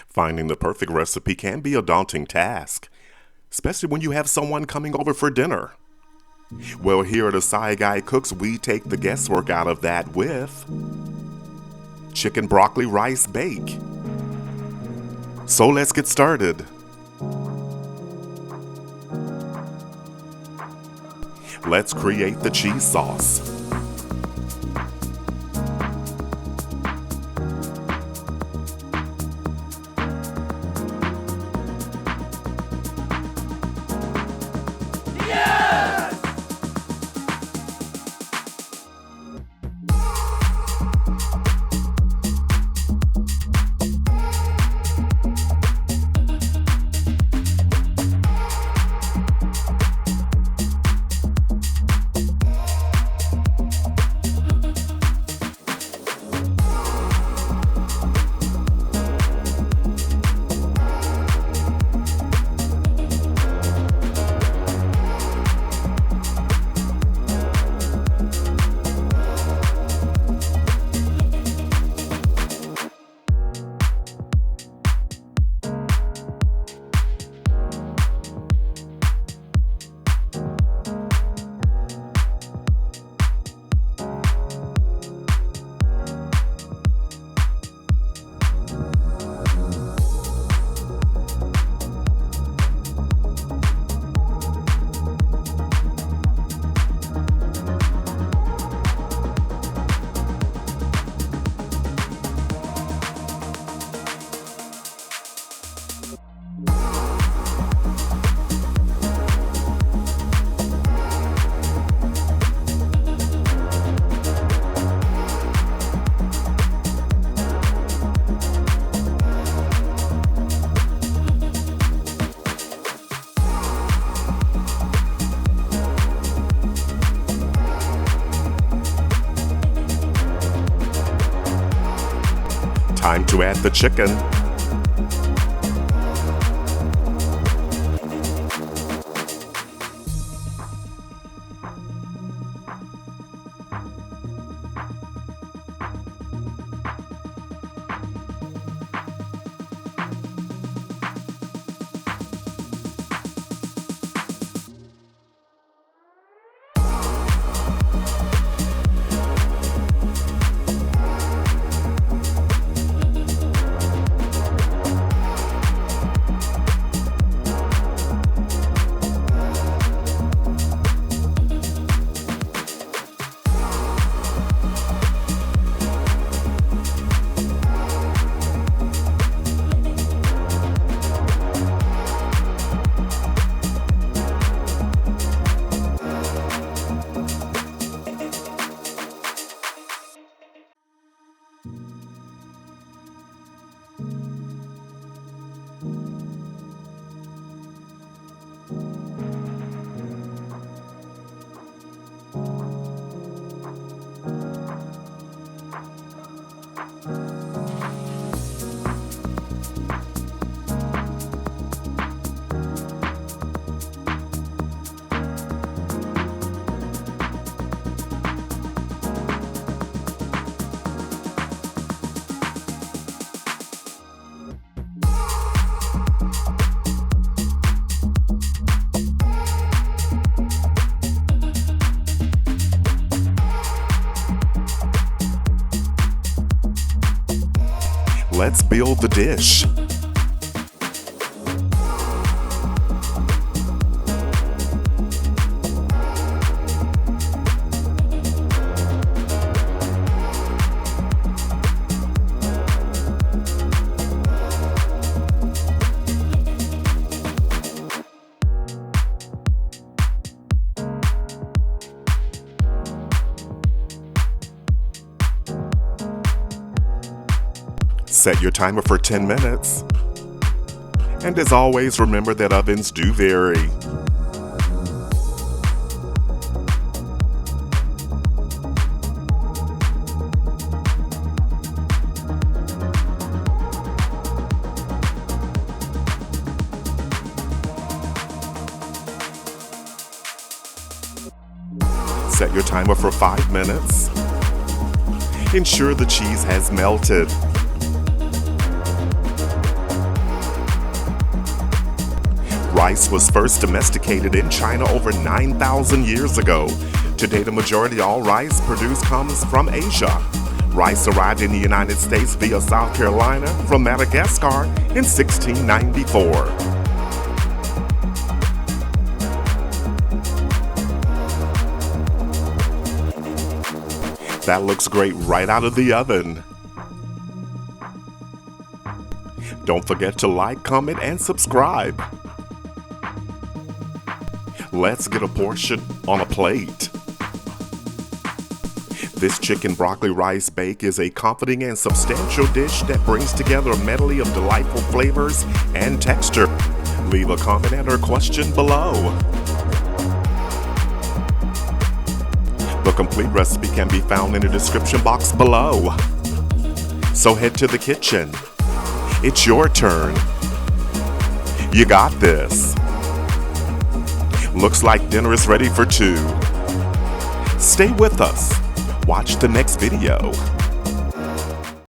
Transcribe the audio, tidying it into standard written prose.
Finding the perfect recipe can be a daunting task, especially when you have someone coming over for dinner. Well, here at Asai Guy Cooks, we take the guesswork out of that with chicken broccoli rice bake. So let's get started. Let's create the cheese sauce. Time to add the chicken. Let's build the dish. Set your timer for 10 minutes. And as always, remember that ovens do vary. Set your timer for 5 minutes. Ensure the cheese has melted. Rice was first domesticated in China over 9,000 years ago. Today, the majority of all rice produced comes from Asia. Rice arrived in the United States via South Carolina from Madagascar in 1694. That looks great right out of the oven. Don't forget to like, comment, and subscribe. Let's get a portion on a plate. This chicken broccoli rice bake is a comforting and substantial dish that brings together a medley of delightful flavors and texture. Leave a comment and or question below. The complete recipe can be found in the description box below. So head to the kitchen. It's your turn. You got this. Looks like dinner is ready for two. Stay with us. Watch the next video.